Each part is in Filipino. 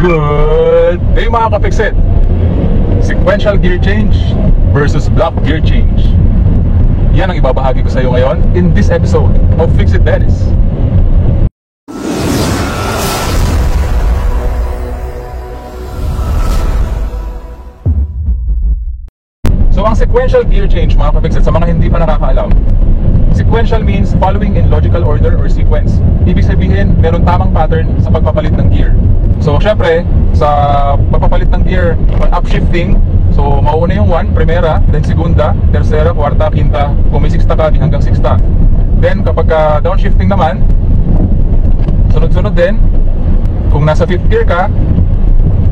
Good day mga ka-Fixit! Sequential gear change versus block gear change. Yan ang ibabahagi ko sa iyo ngayon in this episode of Fix It Dennis. So ang sequential gear change mga ka-Fixit, sa mga hindi pa nakakaalam, sequential means following in logical order or sequence. Ibig sabihin, meron tamang pattern sa pagpapalit ng gear. So syempre, sa pagpapalit ng gear on upshifting, so mauuna yung 1, primera, then segunda, tercera, kwarta, quinta, kung may sixta ka, di hanggang sixta. Then kapag downshifting naman, sunod-sunod din. Kung nasa 5th gear ka,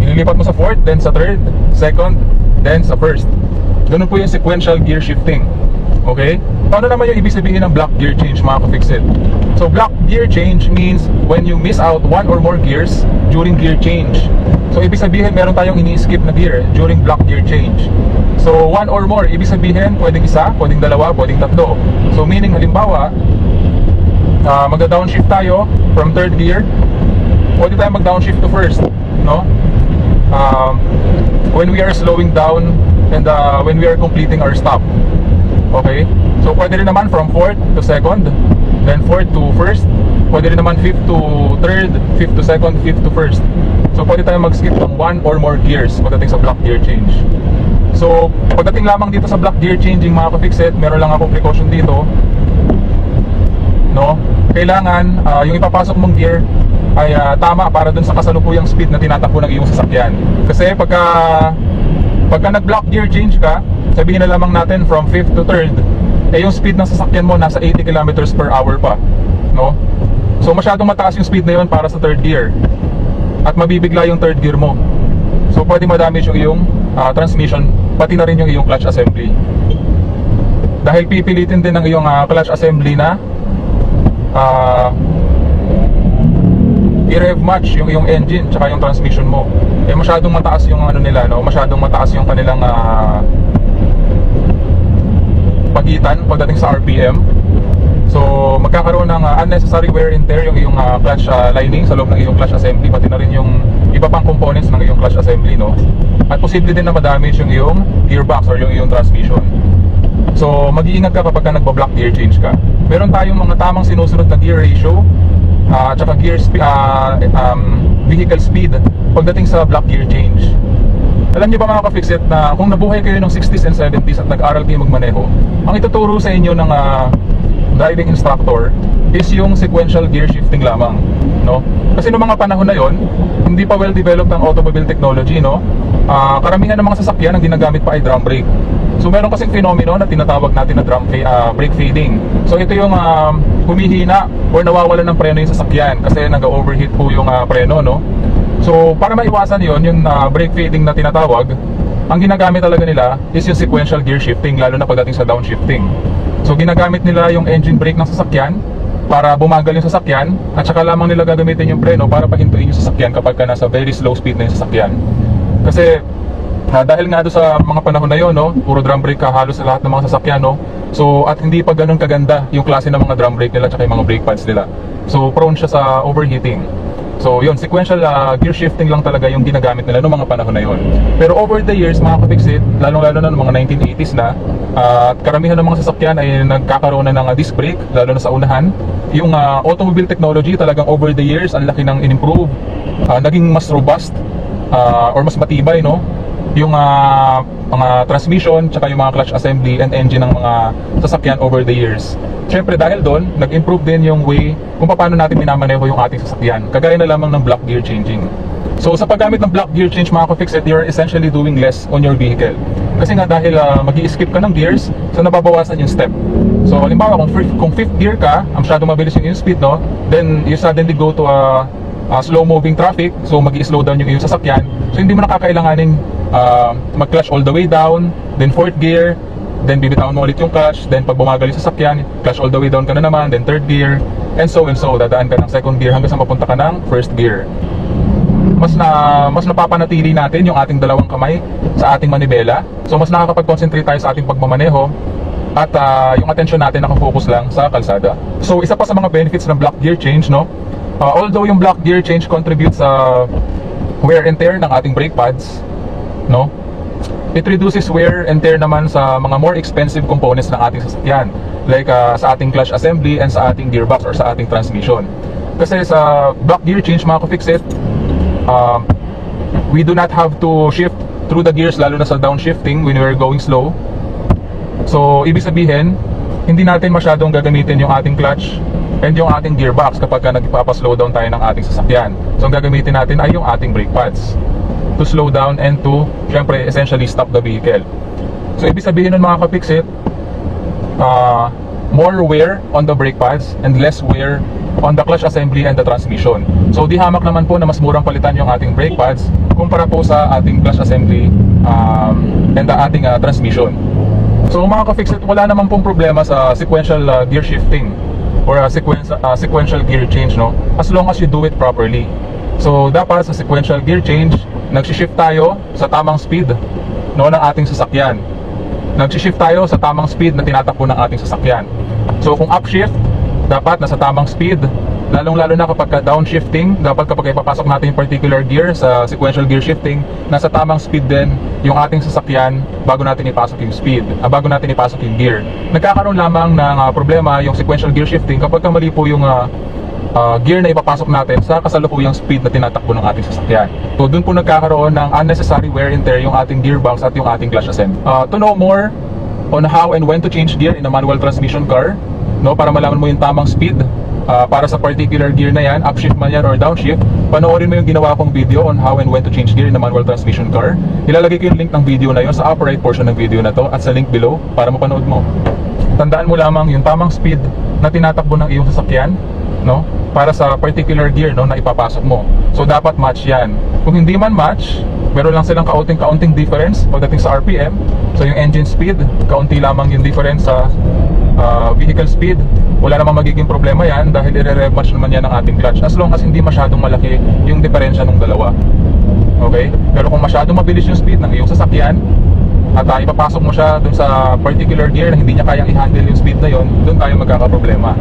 ililipat mo sa 4th, then sa 3rd, 2nd, then sa 1st. Ganun po yung sequential gear shifting. Okay? Paano naman yung ibig sabihin ng block gear change mga ka-Fixit? So block gear change means when you miss out one or more gears during gear change. So ibig sabihin meron tayong ini-skip na gear during block gear change. So one or more, ibig sabihin pwedeng isa, pwedeng dalawa, pwedeng tatlo. So meaning halimbawa, magda-downshift tayo from 3rd gear, pwede tayo mag-downshift to 1st, no? When we are slowing down and when we are completing our stop. Okay? So pwede rin naman from 4th to 2nd, then 4th to 1st, pwede rin naman 5th to 3rd, 5th to 2nd, 5th to 1st. So pwede tayo mag-skip ng one or more gears pagdating sa block gear change. So pagdating lamang dito sa block gear changing mga ka-Fixit, meron lang akong precaution dito, no? Kailangan yung ipapasok mong gear ay tama para dun sa kasalukuyang speed na tinatakbo ng iyong sasakyan. Kasi pagka nag-block gear change ka, sabihin na lamang natin from 5th to 3rd, eh yung speed ng sasakyan mo nasa 80 kilometers per hour pa, no? So masyadong mataas yung speed na yun para sa 3rd gear, at mabibigla yung 3rd gear mo. So pwede ma-damage yung iyong transmission, pati na rin yung iyong clutch assembly. Dahil pipilitin din ng iyong clutch assembly na i-rev match yung iyong engine tsaka yung transmission mo. Eh masyadong mataas yung ano nila, no? Masyadong mataas yung kanilang pagitan pagdating sa RPM. So magkakaroon ng unnecessary wear and tear yung iyong clutch lining sa loob ng iyong clutch assembly, pati na rin yung iba pang components ng iyong clutch assembly, no? At posible din na ma-damage yung iyong gearbox or yung iyong transmission. So mag-iingat ka kapag nagba-block gear change ka. Meron tayong mga tamang sinusunod na gear ratio at saka gear vehicle speed pagdating sa block gear change. Alam niyo ba mga ka-Fixit na kung nabuhay kayo ng 60s and 70s at nag-aral kayo magmaneho, ang ituturo sa inyo ng driving instructor is yung sequential gear shifting lamang, no? Kasi noong mga panahon na yon, hindi pa well developed ang automobile technology, no? Karamihan ng mga sasakyan ang ginagamit pa ay drum brake. So meron kasing fenomeno na tinatawag natin na brake fading. So ito yung humihina or nawawalan ng preno yung sasakyan kasi nag-overheat po yung preno, no? So para maiwasan yon, yung brake fading na tinatawag, ang ginagamit talaga nila is yung sequential gear shifting, lalo na pagdating sa downshifting. So ginagamit nila yung engine brake ng sasakyan para bumagal yung sasakyan, at saka lamang nila gagamitin yung preno para pahintuin yung sasakyan kapag nasa very slow speed na yung sasakyan. Kasi dahil nga doon sa mga panahon na yon, no, puro drum brake halos sa lahat ng mga sasakyan, no? So at hindi pa ganun kaganda yung klase ng mga drum brake nila at saka yung mga brake pads nila. So prone siya sa overheating. So yun, sequential gear shifting lang talaga yung ginagamit nila noong mga panahon na yun. Pero over the years mga ka-Fixit, lalong-lalo na noong mga 1980s na, at karamihan ng mga sasakyan ay nagkakaroon na ng disc brake, lalo na sa unahan. Yung automobile technology talagang over the years, ang laki ng in-improve, naging mas robust or mas matibay, no? Yung mga transmission, tsaka yung mga clutch assembly and engine ng mga sasakyan over the years. Siyempre dahil doon, nag-improve din yung way kung paano natin minamaneho yung ating sasakyan, kagaya na lamang ng block gear changing. So sa paggamit ng block gear change mga ka-Fixit, you're essentially doing less on your vehicle. Kasi nga dahil mag-i-skip ka ng gears, so nababawasan yung step. So halimbawa kung 5th gear ka, masyadong mabilis yung speed, no? Then you suddenly go to a slow moving traffic, so mag-i-slow down yung iyong sasakyan. So hindi mo nakakailanganin mag-clutch all the way down, then 4th gear, then bibitawan mo ulit yung clutch, then pag bumagal yung sasakyan, clutch all the way down ka na naman, then 3rd gear, and so, dadaan ka ng 2nd gear hanggang sa mapunta ka ng 1st gear. Mas napapanatili natin yung ating dalawang kamay sa ating manibela. So mas nakakapag-concentrate tayo sa ating pagmamaneho, at yung attention natin nakafocus lang sa kalsada. So isa pa sa mga benefits ng block gear change, no? Although yung block gear change contributes sa wear and tear ng ating brake pads, no? It reduces wear and tear naman sa mga more expensive components ng ating sasakyan, like sa ating clutch assembly and sa ating gearbox or sa ating transmission. Kasi sa block gear change, mga ka-fix-it, we do not have to shift through the gears, lalo na sa downshifting when we're going slow. So ibig sabihin, hindi natin masyadong gagamitin yung ating clutch and yung ating gearbox kapag nagpapa-slow down tayo ng ating sasakyan. So ang gagamitin natin ay yung ating brake pads to slow down and to, syempre, essentially stop the vehicle. So ibig sabihin nun, mga ka-fix-it, more wear on the brake pads and less wear on the clutch assembly and the transmission. So di hamak naman po na mas murang palitan yung ating brake pads kumpara po sa ating clutch assembly and the ating transmission. So mga ka-fix-it, wala naman pong problema sa sequential gear shifting or sequential gear change, no? As long as you do it properly. So dapat sa sequential gear change, nag-shift tayo sa tamang speed, no, ng ating sasakyan. Nag-shift tayo sa tamang speed na tinatakbo ng ating sasakyan. So kung upshift, dapat nasa tamang speed. Lalong-lalo na kapag downshifting, dapat kapag ipapasok natin yung particular gear sa sequential gear shifting, nasa tamang speed din yung ating sasakyan bago natin ipasok yung speed, bago natin ipasok yung gear. Nagkakaroon lamang ng problema yung sequential gear shifting kapag mali po yung gear na ipapasok natin sa kasalukuyang speed na tinatakbo ng ating sasakyan. So dun po nagkakaroon ng unnecessary wear and tear yung ating gearbox at yung ating clutch assembly. To know more on how and when to change gear in a manual transmission car, no, para malaman mo yung tamang speed para sa particular gear na yan, upshift man yan or downshift, panoorin mo yung ginawa kong video on how and when to change gear in a manual transmission car. Ilalagay ko yung link ng video na yun sa upper right portion ng video na to at sa link below para mapanood mo. Tandaan mo lamang yung tamang speed na tinatakbo ng iyong sasakyan, no, para sa particular gear, no, na ipapasok mo. So dapat match yan. Kung hindi man match, meron lang silang kaunting difference pagdating sa RPM. So yung engine speed, kaunti lamang yung difference sa vehicle speed. Wala namang magiging problema yan dahil i-rev match naman yan ng ating clutch, as long as hindi masyadong malaki yung diferensya ng dalawa. Okay? Pero kung masyadong mabilis yung speed ng iyong sasakyan at ipapasok mo siya dun sa particular gear na hindi niya kayang i-handle yung speed na yon, dun tayo magkakaproblema.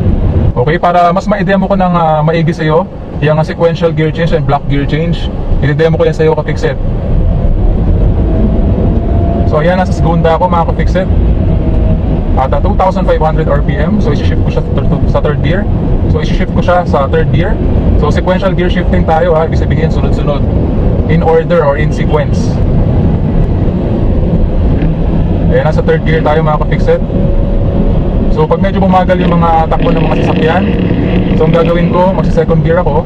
Okay? Para mas ma-demo ko ng maigi sa'yo yung sequential gear change and block gear change, i-demo ko yan sa'yo, ka-fix-it. So ayan, nasa segunda ako, mga ka-fix-it, at 2,500 RPM. So isi-shift ko siya sa third gear. So isi-shift ko siya sa third gear. So sequential gear shifting tayo, ha, ibig sabihin sunod-sunod, in order or in sequence. Ayan, nasa third gear tayo, mga ka-fix-it. So pag medyo bumagal yung mga takbo ng mga sasakyan, so ang gagawin ko, magsa-second gear ako.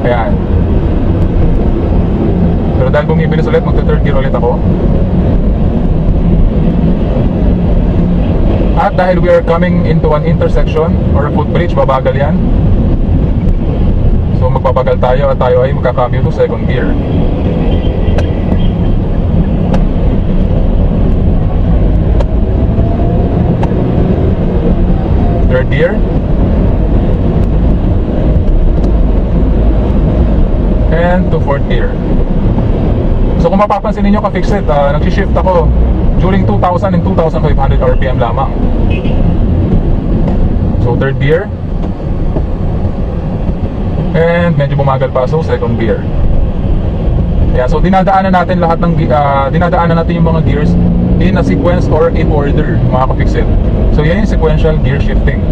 Ayan. Pero dahil bumibilis ulit, magta-third gear ulit ako. At dahil we are coming into an intersection or a footbridge, babagal yan. So magbabagal tayo at tayo ay magkakamyo to second gear. Third gear. And to fourth gear. So kung mapapansin ninyo, ka-fix-it, nag-shift ako during 2,000 and 2,500 RPM lamang. So third gear. And medyo bumagal pa, so second gear. Yeah, so dinadaanan natin lahat ng dinadaanan natin yung mga gears in a sequence or in order, mga ka-fix-it. So yan yung sequential gear shifting.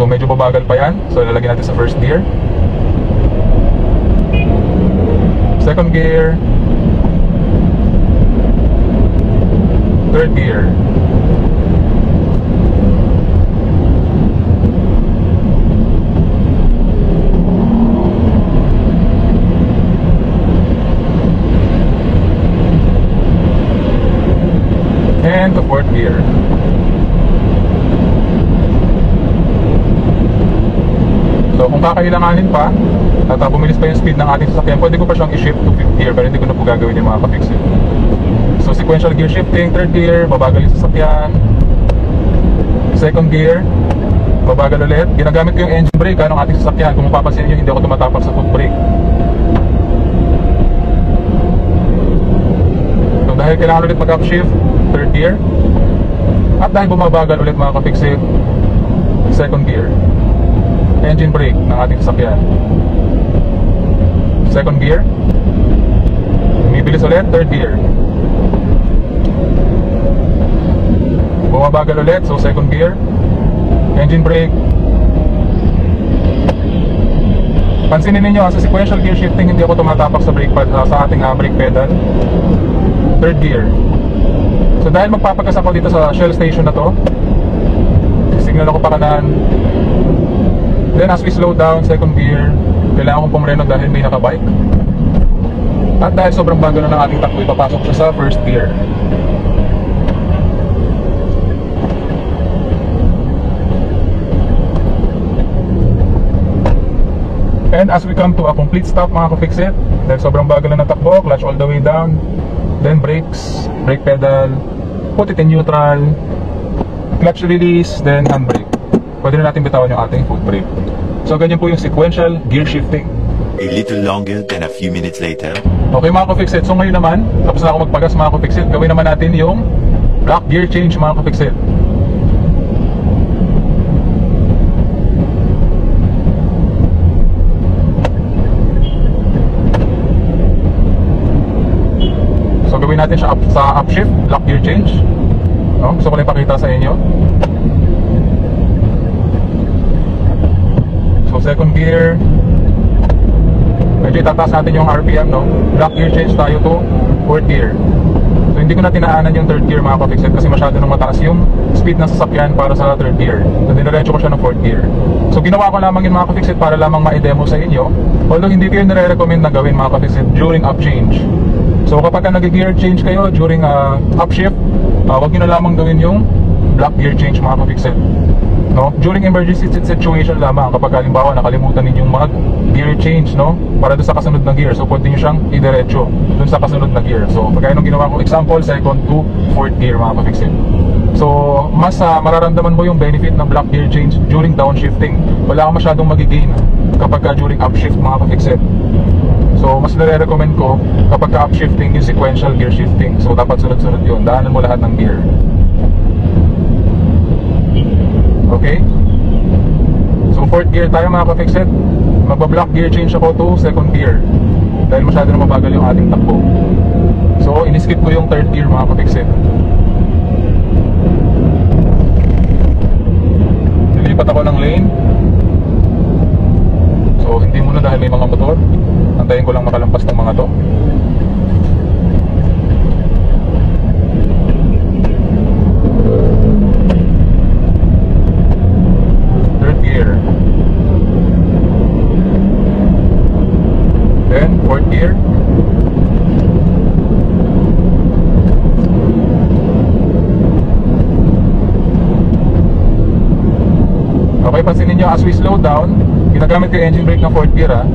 So medyo babagal pa yan. So lalagyan natin sa first gear, second gear, third gear, and to fourth gear. So kung kakailanganin pa at bumilis pa yung speed ng ating sasakyan, pwede ko pa siyang i-shift to fifth gear, pero hindi ko na po gagawin yung mga ka-fix-it. So sequential gear shifting, third gear, babagal yung sasakyan. Second gear, babagal ulit. Ginagamit ko yung engine brake ng ating sasakyan. Kung mapapansin nyo, hindi ako tumatapak sa foot brake. So dahil kailangan ulit mag-upshift, third gear. At dahil bumabagal ulit mga ka-fixit, second gear. Engine brake ng ating sasakyan. Second gear. Bumibilis ulit, third gear. Bumabagal ulit, so second gear. Engine brake. Pansinin ninyo, sa sequential gear shifting, hindi ako tumatapak sa brake pad, sa ating brake pedal. Third gear. So dahil magpapagas ako dito sa Shell station na to, signal ako pa kanan. Then as we slow down, second gear, kailangan kong pumreno dahil may nakabike. At dahil sobrang bagal na ng ating takbo, ipapasok siya sa first gear. And as we come to a complete stop mga ka-fixit, dahil sobrang bagal na ng takbo, clutch all the way down, then brakes, brake pedal, put it in neutral, clutch release, then handbrake. Pwede na natin bitawan yung ating foot brake. So ganyan po yung sequential gear shifting. A little longer than a few minutes later. Okay mga ka-fixit, so ngayon naman, tapos na ako magpagas mga ka-fixit, gawin naman natin yung block gear change mga ka-fixit. So gawin natin siya sa upshift, block gear change. No? Gusto ko lang ipakita sa inyo. So second gear, medyo itataas natin yung RPM, no? Block gear change tayo to fourth gear. So hindi ko na tinaanan yung third gear mga ka-fixit kasi masyado nang mataas yung speed ng sasakyan para sa third gear. So diniretso ko siya ng fourth gear. So ginawa ko lamang yun mga ka-fixit para lamang ma-demo sa inyo. Although hindi ko yun nire-recommend na gawin mga ka-fixit during up change. So kapag nag-gear change kayo during upshift, wag nyo na lamang gawin yung block gear change mga ka-fixit. No? During emergency situation lamang, kapag halimbawa nakalimutan ninyong mag-gear change, no? Para doon sa kasunod na gear, so pwede nyo siyang idiretso doon sa kasunod na gear. So pagkaya nung ginawa ko example, second to fourth gear mga ka-fixit. So mas mararamdaman mo yung benefit ng block gear change during downshifting. Wala kang masyadong magigain kapag during upshift mga ka-fixit. So mas nare-recommend ko kapag upshifting yung sequential gear shifting. So dapat sunod-sunod yun, daanan mo lahat ng gear. Okay? So fourth gear tayo mga ka-fixit. Magba-block gear change ako to second gear dahil masyado na mabagal yung ating takbo. So in-skip ko yung third gear mga ka-fixit. Nilipat ako ng lane. So hindi muna dahil may mga motor. Antayin ko lang makalampas ng mga to. Third gear. Then fourth gear. Okay, pansinin nyo, as we slow down, ginagamit ko yung engine brake ng fourth gear ha.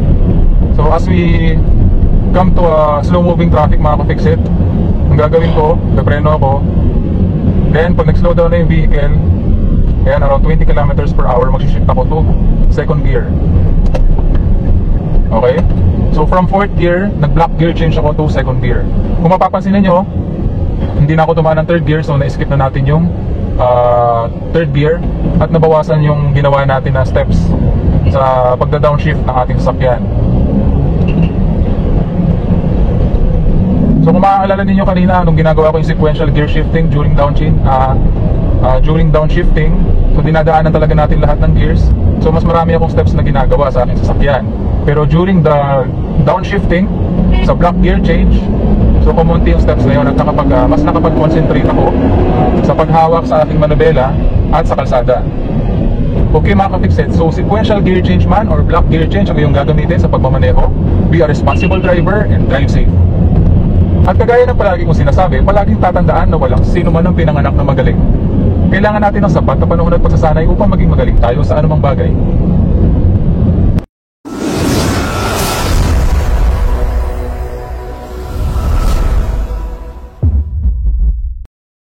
So as we come to a slow moving traffic mga ka-fixit, ang gagawin ko, gapreno ako. Then pag nag-slow down na yung vehicle, ayan, around 20 kilometers per hour, mag-shift ako to second gear. Okay? So from fourth gear, nag-block gear change ako to second gear. Kung mapapansin niyo, hindi na ako tumaan ng third gear, so na-skip na natin yung third gear at nabawasan yung ginawa natin na steps sa pagda-downshift ng ating sasakyan. So kung maaalala ninyo kanina nung ginagawa ko yung sequential gear shifting during downshifting, so dinadaanan talaga natin lahat ng gears. So mas marami akong steps na ginagawa sa aking sasakyan. Pero during the downshifting, sa block gear change, so kumunti yung steps na yun at mas nakapag-concentrate ako sa paghawak sa ating manubela at sa kalsada. Okay mga ka-fixit, so sequential gear change man or block gear change ang iyong gagamitin sa pagmamaneho. Be a responsible driver and drive safe. At kagaya ng palagi kong sinasabi, palaging tatandaan na walang sino man ang pinanganak na magaling. Kailangan natin ng sapat na panahon at pagsasanay upang maging magaling tayo sa anumang bagay.